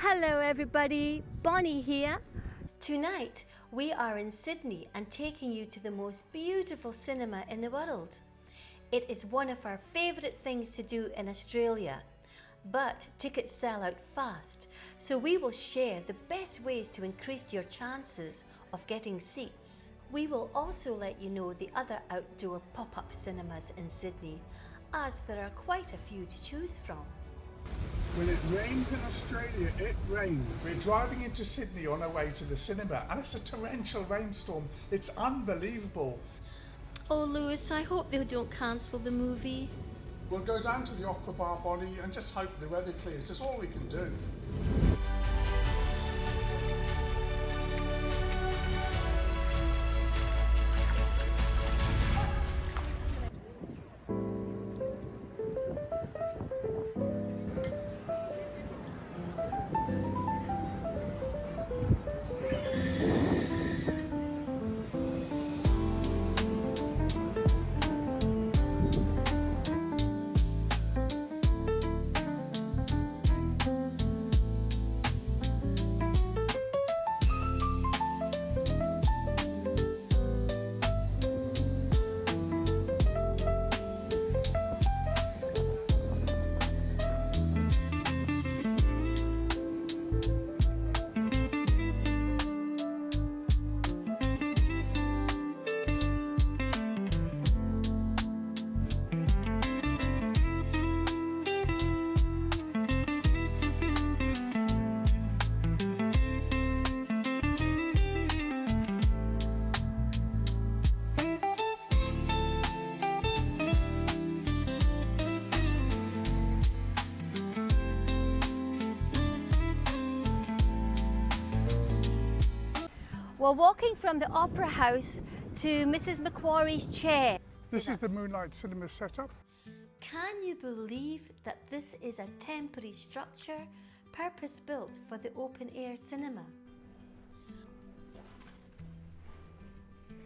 Hello everybody, Bonnie here. Tonight we are in Sydney and taking you to the most beautiful cinema in the world. It is one of our favourite things to do in Australia, but tickets sell out fast, so we will share the best ways to increase your chances of getting seats. We will also let you know the other outdoor pop-up cinemas in Sydney, as there are quite a few to choose from. When it rains in Australia, it rains. We're driving into Sydney on our way to the cinema and it's a torrential rainstorm. It's unbelievable. Oh Lewis, I hope they don't cancel the movie. We'll go down to the opera bar, Bonnie, and just hope the weather clears. That's all we can do. We're walking from the Opera House to Mrs. Macquarie's chair. This is the Moonlight Cinema setup. Can you believe that this is a temporary structure purpose-built for the open-air cinema?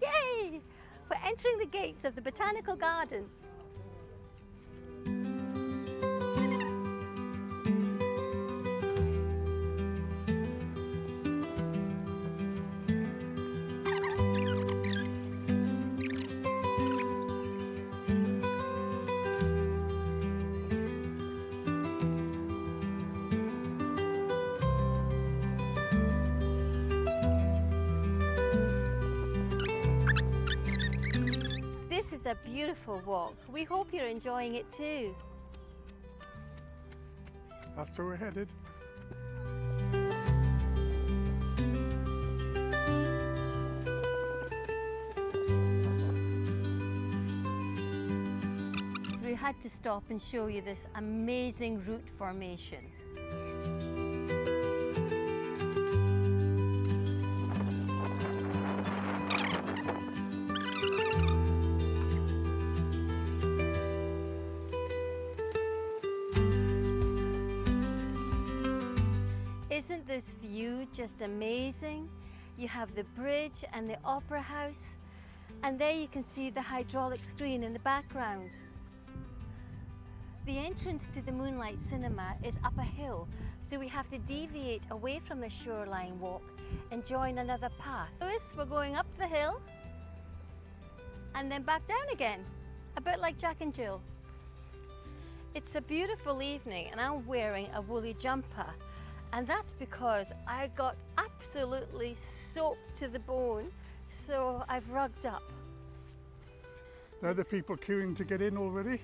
Yay! We're entering the gates of the Botanical Gardens. This is a beautiful walk. We hope you're enjoying it too. That's where we're headed. We had to stop and show you this amazing root formation. Isn't this view just amazing? You have the bridge and the opera house, and there you can see the hydraulic screen in the background. The entrance to the Moonlight Cinema is up a hill, so we have to deviate away from the shoreline walk and join another path. Lewis, we're going up the hill and then back down again, a bit like Jack and Jill. It's a beautiful evening and I'm wearing a woolly jumper. And that's because I got absolutely soaked to the bone, so I've rugged up. There are the people queuing to get in already.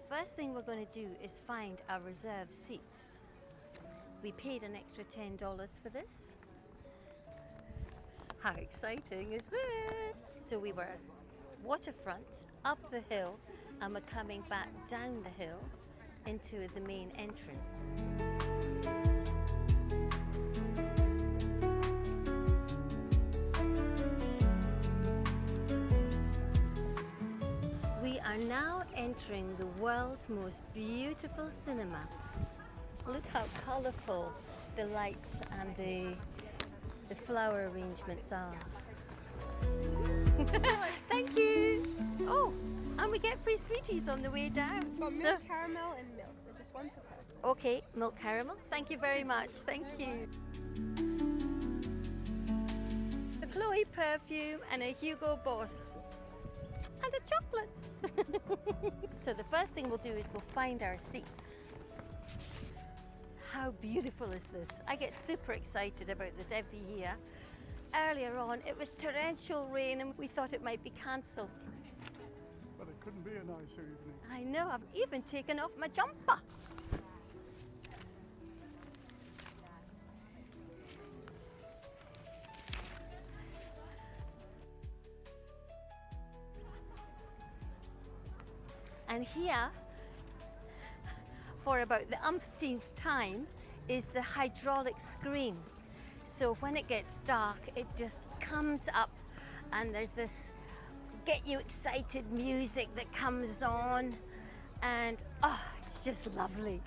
First thing we're going to do is find our reserved seats. We paid an extra $10 for this. How exciting is this? So we were waterfront, up the hill, and we're coming back down the hill into the main entrance. We are now entering the world's most beautiful cinema. Look how colourful the lights and the flower arrangements are. Thank you! Oh, and we get free sweeties on the way down. Got milk, caramel and milk, so just one per person. Okay, milk caramel. Thank you very much. Thank you. A Chloe perfume and a Hugo Boss. And a chocolate. So the first thing we'll do is we'll find our seats. How beautiful is this? I get super excited about this every year. Earlier on, it was torrential rain and we thought it might be cancelled. But it couldn't be a nicer evening. I know, I've even taken off my jumper. And here, for about the umpteenth time, is the hydraulic screen. So when it gets dark, it just comes up and there's this get you excited music that comes on, and oh, it's just lovely.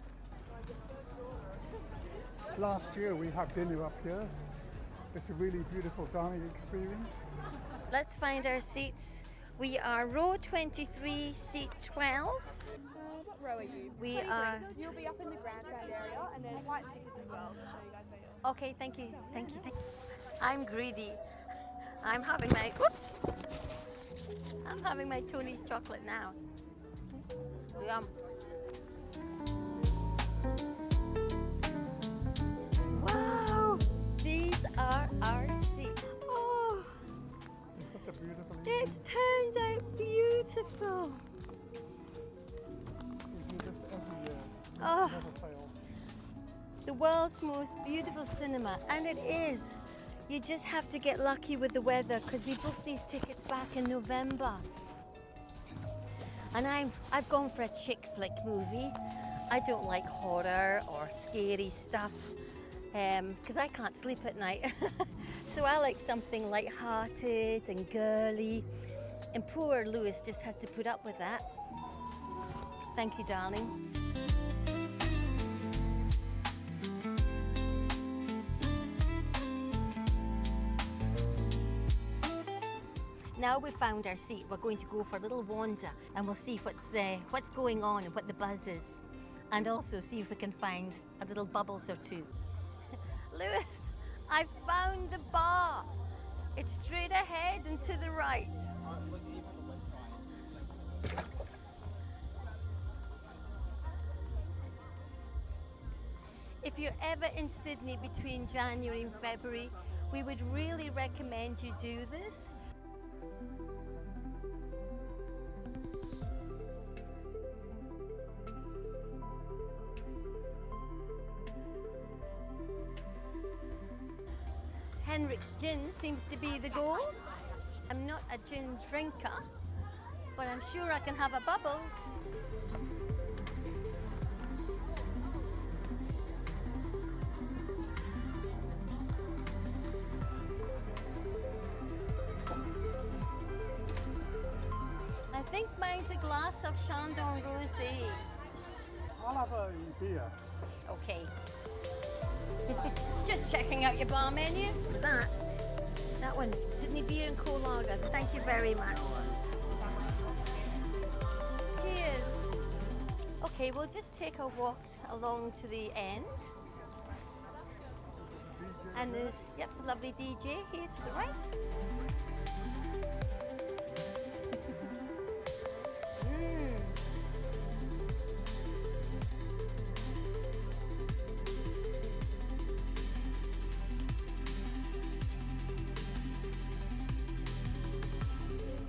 Last year we had dinner up here. It's a really beautiful dining experience. Let's find our seats. We are row 23, seat 12. What row are you? We are... You'll be up in the grandstand area, and there's white stickers as well to show you guys where you're. Okay, thank you, thank you, thank you. I'm greedy. I'm having my, oops! I'm having my Tony's chocolate now. Yum. Wow! These are our seats. Oh, It's such a beautiful evening. it's turned out beautiful. We do this every year. Oh, Never fail. the world's most beautiful cinema, and it is. You just have to get lucky with the weather because we booked these tickets back in November. And I've gone for a chick flick movie. I don't like horror or scary stuff because I can't sleep at night. So I like something light-hearted and girly. And poor Lewis just has to put up with that. Thank you, darling. Now we've found our seat, we're going to go for a little wander and we'll see what's going on and what the buzz is. And also see if we can find a little bubbles or two. Lewis, I found the bar. It's straight ahead and to the right. If you're ever in Sydney between January and February, we would really recommend you do this. Henrik's gin seems to be the goal. I'm not a gin drinker, but I'm sure I can have a bubbles. I think mine's a glass of Chandon Rosé. I'll have a beer. Okay. Just checking out your bar menu. That one, Sydney Beer and Co Lager. Thank you very much. Cheers. Okay, we'll just take a walk along to the end. And there's, yep, lovely DJ here to the right.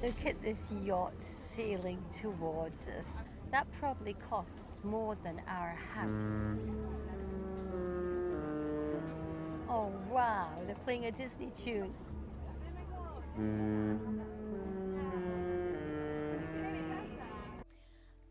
Look at this yacht sailing towards us. That probably costs more than our house. Oh wow, they're playing a Disney tune.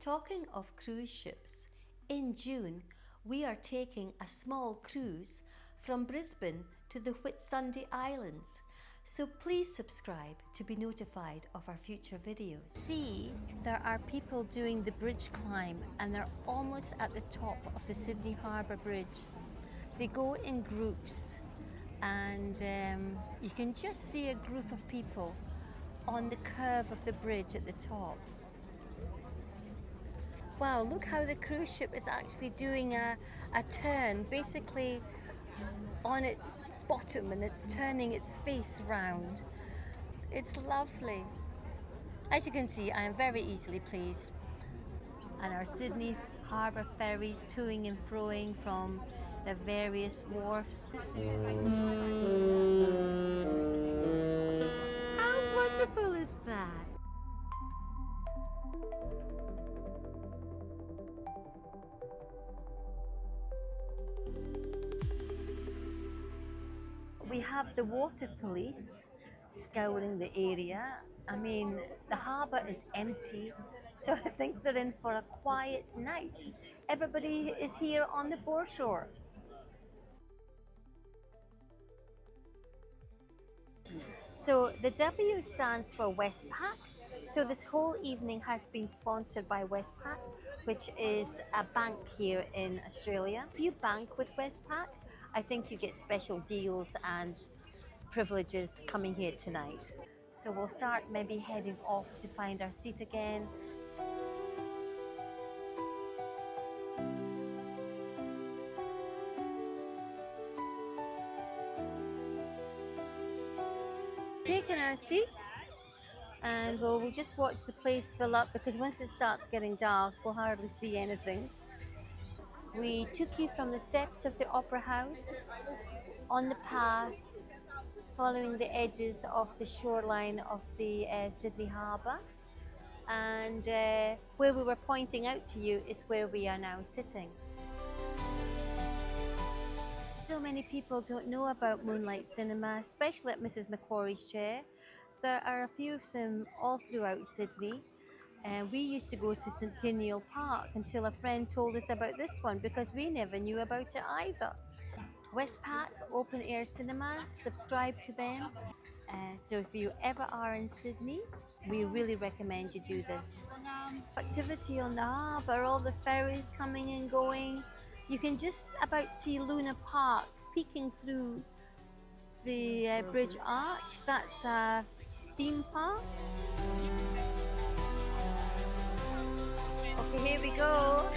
Talking of cruise ships, in June we are taking a small cruise from Brisbane to the Whitsunday Islands. So please subscribe to be notified of our future videos. See, there are people doing the bridge climb and they're almost at the top of the Sydney Harbour Bridge. They go in groups and you can just see a group of people on the curve of the bridge at the top. Wow, look how the cruise ship is actually doing a turn, basically on its bottom, and it's turning its face round. It's lovely. As you can see, I am very easily pleased. And our Sydney Harbour ferries toing and froing from the various wharfs. How wonderful is that? We have the water police scouring the area. I mean, the harbour is empty, so I think they're in for a quiet night. Everybody is here on the foreshore. So the W stands for Westpac. So this whole evening has been sponsored by Westpac, which is a bank here in Australia. If you bank with Westpac, I think you get special deals and privileges coming here tonight. So we'll start maybe heading off to find our seat again. Taking our seats, and we'll just watch the place fill up, because once it starts getting dark, we'll hardly see anything. We took you from the steps of the Opera House on the path, following the edges of the shoreline of the Sydney Harbour. And where we were pointing out to you is where we are now sitting. So many people don't know about Moonlight Cinema, especially at Mrs. Macquarie's chair. There are a few of them all throughout Sydney. And we used to go to Centennial Park until a friend told us about this one, because we never knew about it either. Westpac OpenAir Cinema, subscribe to them. So if you ever are in Sydney, we really recommend you do this. Activity on the harbour, all the ferries coming and going. You can just about see Luna Park peeking through the bridge arch. That's a theme park. Okay, here we go.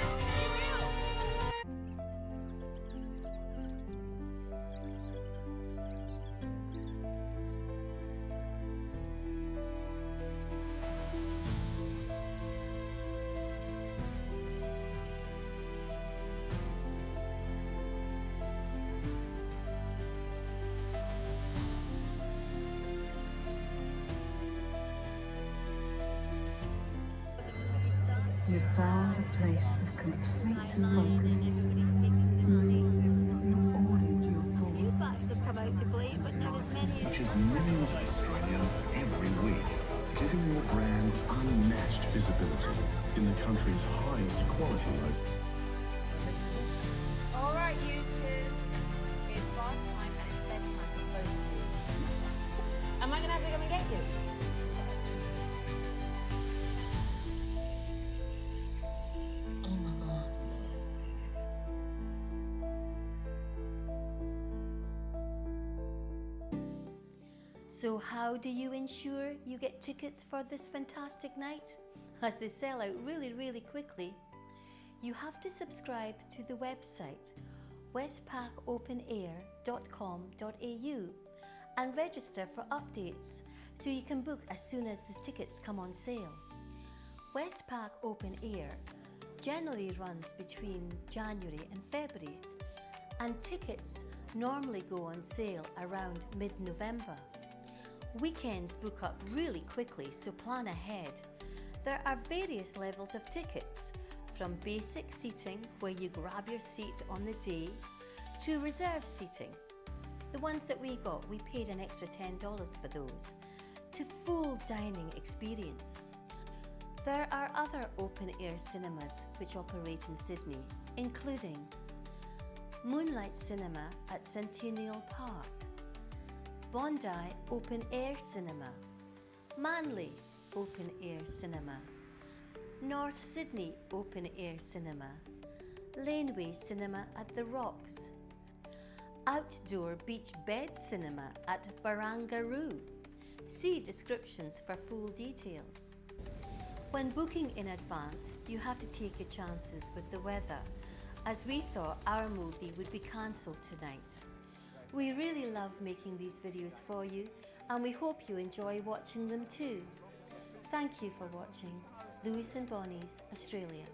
You found a place of complete focus. Everybody's taking their seats. You ordered your thoughts. New bats have come out to play, but not as many as Reaches millions of Australians every week, giving your brand unmatched visibility in the country's highest quality location. All right, you two. It's bath time and it's bedtime for both of you. Am I going to have to come and get you? Oh my God. So how do you ensure you get tickets for this fantastic night? As they sell out really, really quickly. You have to subscribe to the website westpacopenair.com.au and register for updates so you can book as soon as the tickets come on sale. Westpac Open Air generally runs between January and February, and tickets normally go on sale around mid-November. Weekends book up really quickly, so plan ahead. There are various levels of tickets, from basic seating, where you grab your seat on the day, to reserve seating. The ones that we got, we paid an extra $10 for those, to full dining experience. There are other open-air cinemas which operate in Sydney, including Moonlight Cinema at Centennial Park, Bondi Open Air Cinema, Manly Open Air Cinema, North Sydney Open Air Cinema, Laneway Cinema at the Rocks, Outdoor Beach Bed Cinema at Barangaroo. See descriptions for full details. When booking in advance, you have to take your chances with the weather, as we thought our movie would be cancelled tonight. We really love making these videos for you, and we hope you enjoy watching them too. Thank you for watching Lewis and Bonnie's Australia.